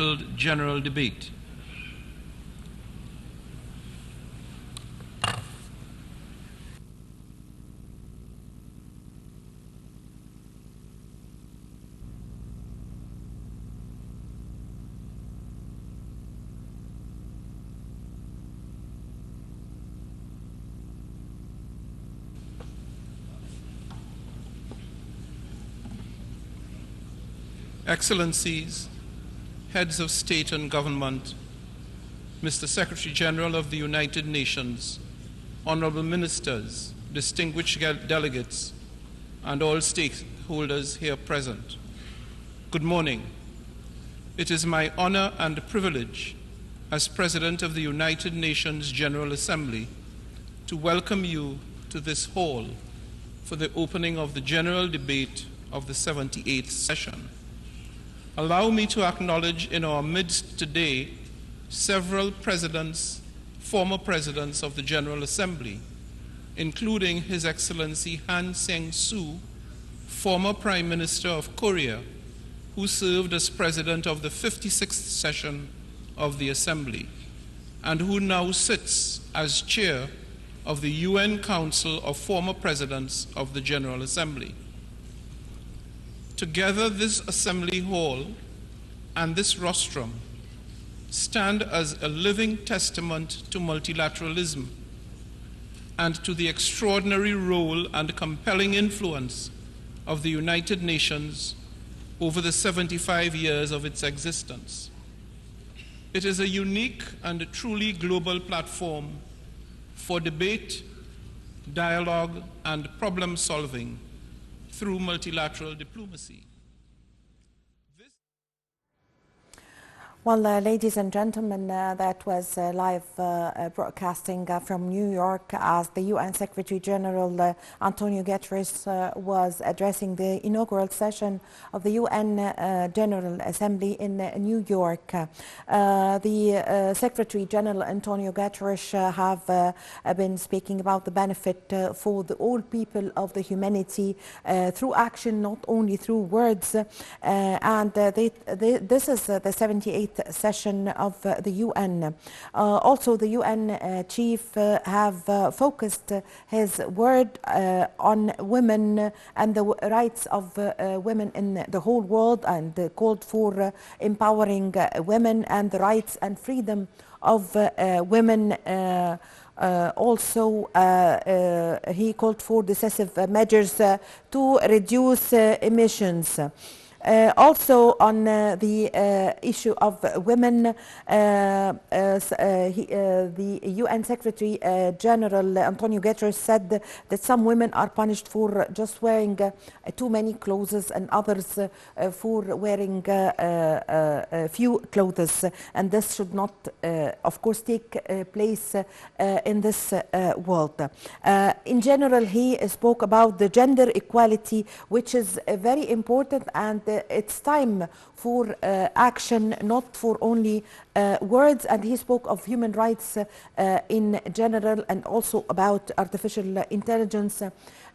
general debate. Excellencies, heads of state and government, Mr. Secretary General of the United Nations, honorable ministers, distinguished delegates, and all stakeholders here present. Good morning. It is my honor and privilege as President of the United Nations General Assembly to welcome you to this hall for the opening of the general debate of the 78th session. Allow me to acknowledge in our midst today several presidents, former presidents of the General Assembly, including His Excellency Han Sang-soo, former Prime Minister of Korea, who served as President of the 56th session of the Assembly, and who now sits as Chair of the UN Council of Former Presidents of the General Assembly. Together, this Assembly Hall and this rostrum stand as a living testament to multilateralism and to the extraordinary role and compelling influence of the United Nations over the 75 years of its existence. It is a unique and truly global platform for debate, dialogue, and problem solving through multilateral diplomacy. Well, ladies and gentlemen, that was live broadcasting from New York as the UN Secretary General Antonio Guterres was addressing the inaugural session of the UN General Assembly in New York. The Secretary General Antonio Guterres have been speaking about the benefit for all people of the humanity through action, not only through words. This is the 78th session of the UN. Also, the UN chief have focused his word on women and the rights of women in the whole world, and called for empowering women and the rights and freedom of women. He called for decisive measures to reduce emissions. Also on the issue of women, the UN Secretary General Antonio Guterres said that some women are punished for just wearing too many clothes and others for wearing few clothes, and this should not, of course, take place in this world. In general, he spoke about the gender equality, which is very important, and it's time for action, not for only words. And he spoke of human rights in general, and also about artificial intelligence.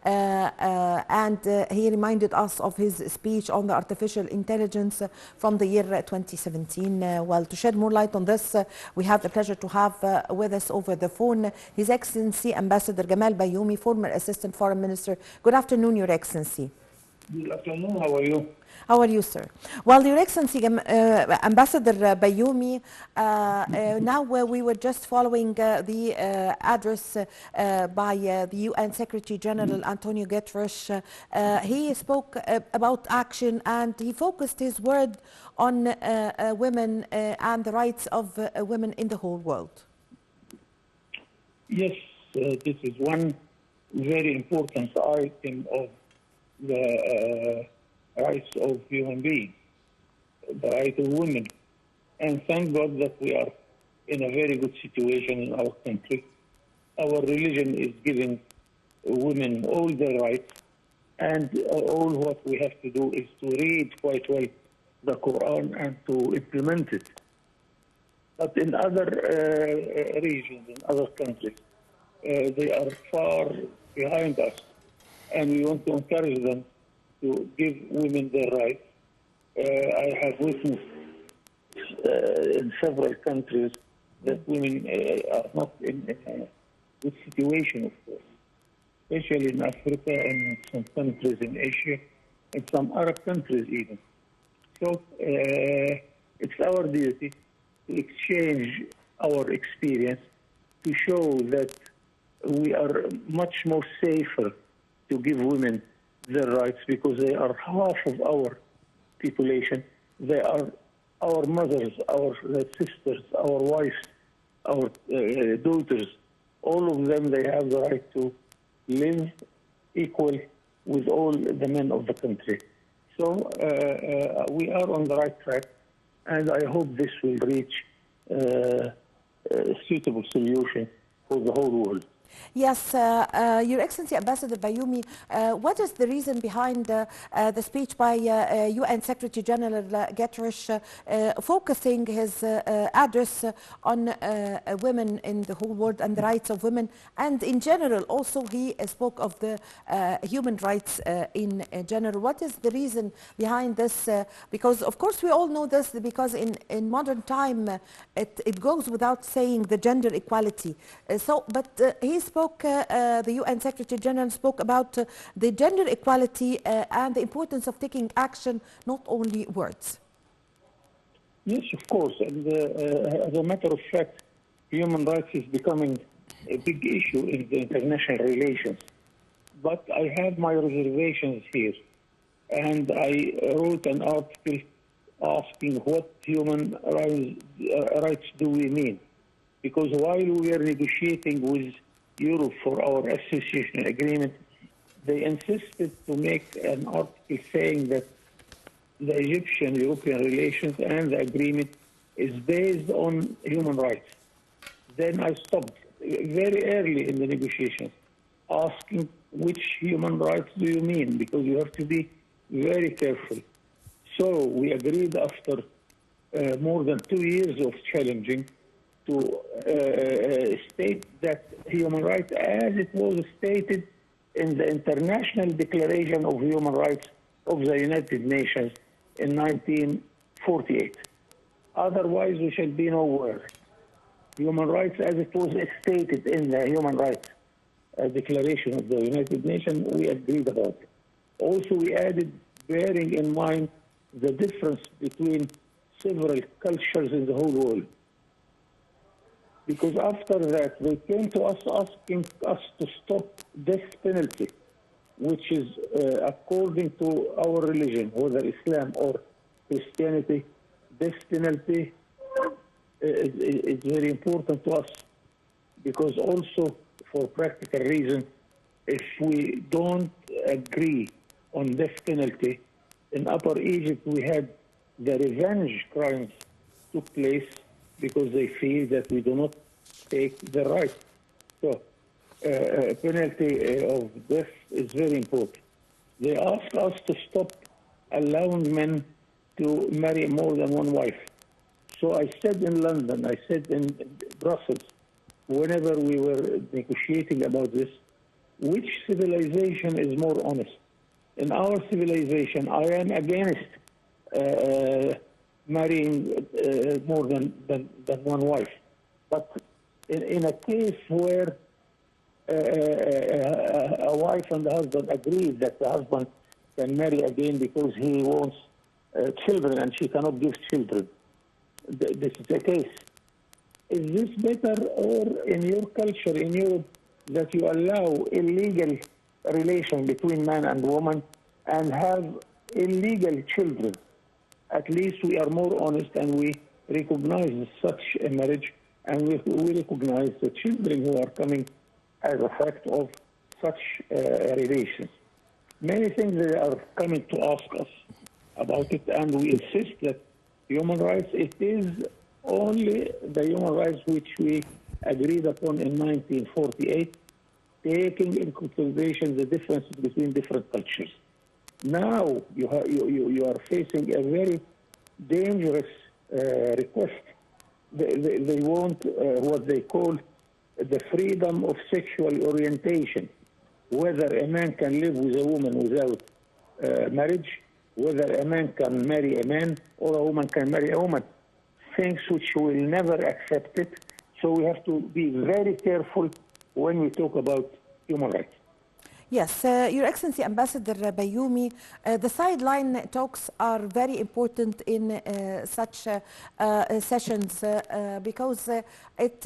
He reminded us of his speech on the artificial intelligence from the year 2017. Well, to shed more light on this, we have the pleasure to have with us over the phone His Excellency Ambassador Gamal Bayoumi, former Assistant Foreign Minister. Good afternoon, Your Excellency. Good afternoon. How are you? How are you, sir? Well, Your Excellency, Ambassador Bayoumi, now we were just following the address by the UN Secretary General Antonio Guterres. He spoke about action, and he focused his word on women and the rights of women in the whole world. Yes, this is one very important item of the rights of human beings, the right of women. And thank God that we are in a very good situation in our country. Our religion is giving women all their rights, and all what we have to do is to read quite well the Quran and to implement it. But in other regions, in other countries, they are far behind us, and we want to encourage them to give women their rights. I have witnessed in several countries that women are not in a good situation, of course, especially in Africa and in some countries in Asia and some Arab countries even. So it's our duty to exchange our experience to show that we are much more safer to give women their rights because they are half of our population. They are our mothers, our sisters, our wives, our daughters. All of them, they have the right to live equal with all the men of the country. So we are on the right track, and I hope this will reach a suitable solution for the whole world. Yes, Your Excellency Ambassador Bayoumi, what is the reason behind the speech by UN Secretary General Guterres focusing his address on women in the whole world and the rights of women, and in general also he spoke of the human rights in general? What is the reason behind this? Because of course we all know this, because in modern time it goes without saying the gender equality. But he spoke, the UN Secretary General spoke about the gender equality and the importance of taking action, not only words. Yes, of course. And as a matter of fact, human rights is becoming a big issue in the international relations. But I have my reservations here. And I wrote an article asking what human rights do we mean? Because while we were negotiating with Europe for our association agreement, they insisted to make an article saying that the Egyptian-European relations and the agreement is based on human rights. Then I stopped very early in the negotiations, asking which human rights do you mean, because you have to be very careful. So we agreed after more than 2 years of challenging to state that human rights, as it was stated in the International Declaration of Human Rights of the United Nations in 1948. Otherwise, we shall be nowhere. Human rights, as it was stated in the Human Rights Declaration of the United Nations, we agreed about it. Also, we added, bearing in mind the difference between several cultures in the whole world. Because after that, they came to us asking us to stop death penalty, which is according to our religion, whether Islam or Christianity, death penalty is very important to us. Because also, for practical reasons, if we don't agree on death penalty, in Upper Egypt we had the revenge crimes took place because they feel that we do not take the right. So, penalty of death is very important. They asked us to stop allowing men to marry more than one wife. So I said in London, I said in Brussels, whenever we were negotiating about this, which civilization is more honest? In our civilization, I am against marrying more than one wife. But in a case where a wife and the husband agree that the husband can marry again because he wants children and she cannot give children, this is the case. Is this better, or in your culture, in Europe, that you allow illegal relation between man and woman and have illegal children? At least we are more honest and we recognize such a marriage, and we recognize the children who are coming as a fact of such relations. Many things they are coming to ask us about it, and we insist that human rights, it is only the human rights which we agreed upon in 1948, taking in consideration the differences between different cultures. Now you are facing a very dangerous request. They want what they call the freedom of sexual orientation, whether a man can live with a woman without marriage, whether a man can marry a man or a woman can marry a woman. things which will never accept it. So we have to be very careful when we talk about human rights. Yes, Your Excellency Ambassador Bayoumi, the sideline talks are very important in such sessions because it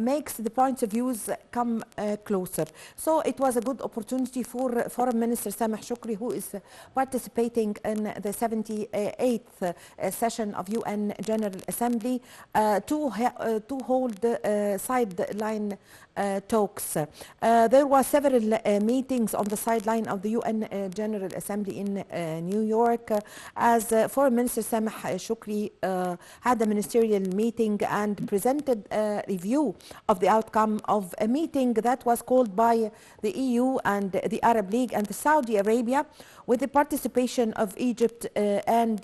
makes the points of views come closer. So it was a good opportunity for Foreign Minister Sameh Shukri, who is participating in the 78th session of UN General Assembly, to hold sideline talks. There were several meetings on the sideline of the UN General Assembly in New York, as Foreign Minister Sameh Shukri had a ministerial meeting and presented a review of the outcome of a meeting that was called by the EU and the Arab League and Saudi Arabia, with the participation of Egypt and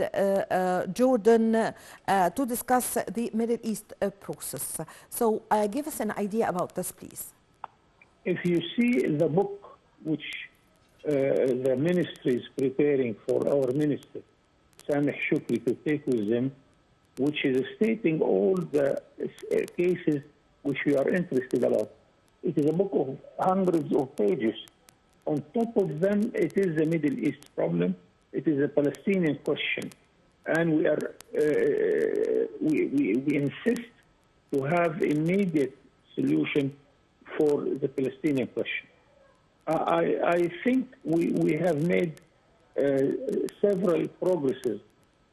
Jordan to discuss the Middle East process. So give us an idea about this, please. If you see the book which the ministry is preparing for our minister, Sameh Shukri, to take with them, which is stating all the cases which we are interested about. It is a book of hundreds of pages. On top of them, it is the Middle East problem. It is a Palestinian question. And we are we insist to have immediate solution for the Palestinian question. I think we have made several progresses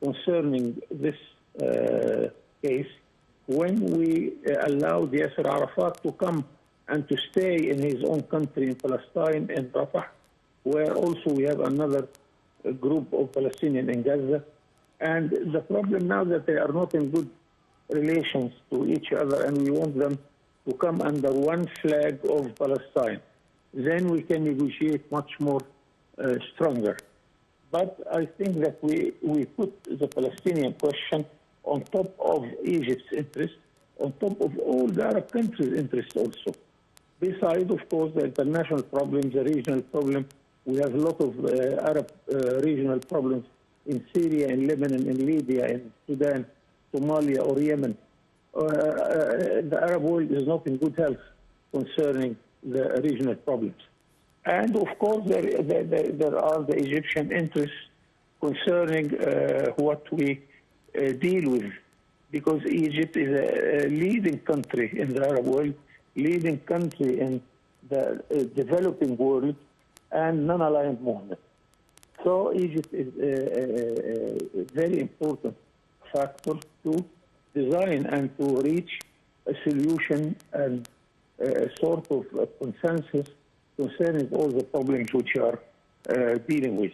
concerning this case when we allowed Yasser Arafat to come and to stay in his own country in Palestine, in Rafah, where also we have another group of Palestinians in Gaza. And the problem now that they are not in good relations to each other, and we want them to come under one flag of Palestine. Then we can negotiate much more stronger. But I think that we put the Palestinian question on top of Egypt's interest, on top of all the Arab countries' interest also. Besides, of course, the international problems, the regional problem. We have a lot of Arab regional problems in Syria, in Lebanon, in Libya, in Sudan, Somalia, or Yemen. The Arab world is not in good health concerning the regional problems. And of course, there are the Egyptian interests concerning what we deal with, because Egypt is a leading country in the Arab world, leading country in the developing world, and non-aligned movement. So Egypt is a very important factor to design and to reach a solution and a sort of a consensus concerning all the problems which we are dealing with.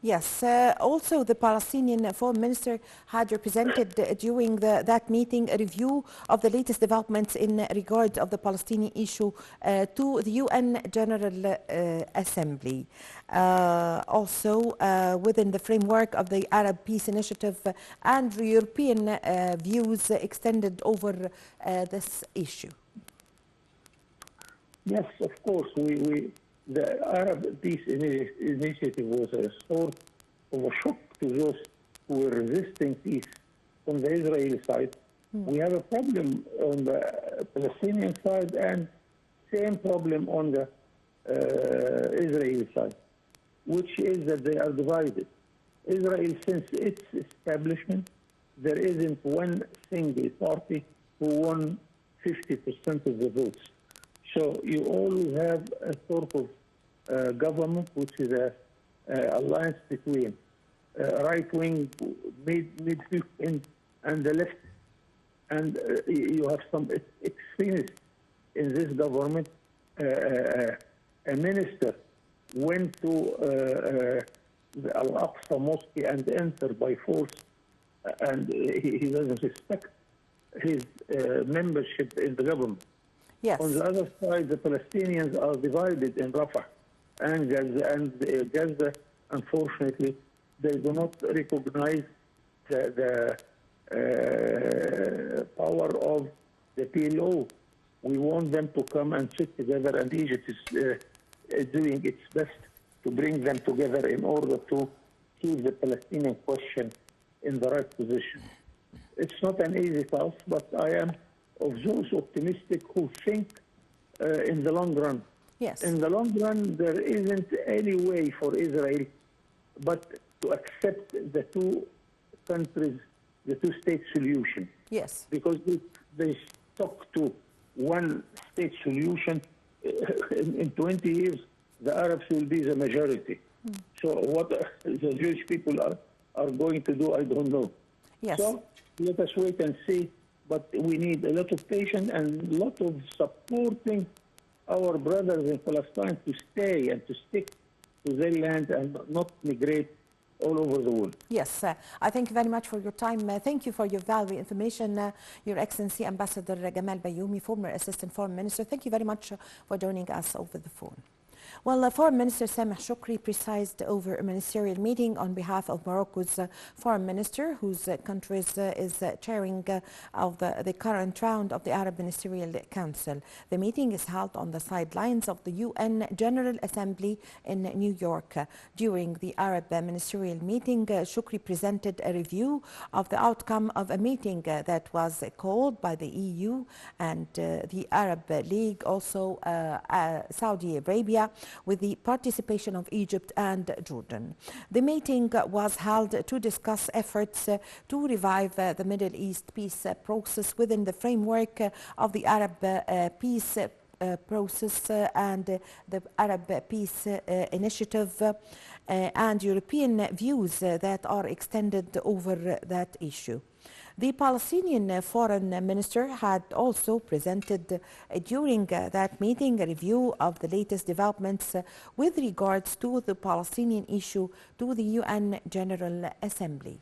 Yes, also the Palestinian Foreign Minister had represented during that meeting a review of the latest developments in regard of the Palestinian issue to the UN General Assembly. Also within the framework of the Arab Peace Initiative and European views extended over this issue. Yes, of course. The Arab Peace Initiative was a sort of a shock to those who were resisting peace from the Israeli side. We have a problem on the Palestinian side and same problem on the Israeli side, which is that they are divided. Israel, since its establishment, there isn't one single party who won 50% of the votes. So you always have a sort of government which is an alliance between right-wing, mid-wing, and the left. And you have some extremists in this government. A minister went to the Al-Aqsa Mosque and entered by force, and he doesn't respect his membership in the government. Yes. On the other side, the Palestinians are divided in Rafah and Gaza, Gaza, unfortunately, they do not recognize the power of the PLO. We want them to come and sit together, and Egypt is doing its best to bring them together in order to keep the Palestinian question in the right position. It's not an easy task, but I am of those optimistic who think in the long run. Yes. In the long run, there isn't any way for Israel but to accept the two countries, the two-state solution. Yes. Because if they stuck to one-state solution, in 20 years, the Arabs will be the majority. So what the Jewish people are going to do, I don't know. Yes. So let us wait and see. But we need a lot of patience and a lot of supporting our brothers in Palestine to stay and to stick to their land and not migrate all over the world. Yes, I thank you very much for your time. Thank you for your valuable information, Your Excellency Ambassador Gamal Bayoumi, former Assistant Foreign Minister. Thank you very much for joining us over the phone. Well, Foreign Minister Sameh Shoukry presided over a ministerial meeting on behalf of Morocco's Foreign Minister, whose country is chairing of the current round of the Arab Ministerial Council. The meeting is held on the sidelines of the UN General Assembly in New York. During the Arab Ministerial meeting, Shoukry presented a review of the outcome of a meeting that was called by the EU and the Arab League, also Saudi Arabia, with the participation of Egypt and Jordan. The meeting was held to discuss efforts to revive the Middle East peace process within the framework of the Arab peace process and the Arab Peace Initiative and European views that are extended over that issue. The Palestinian Foreign Minister had also presented during that meeting a review of the latest developments with regards to the Palestinian issue to the UN General Assembly.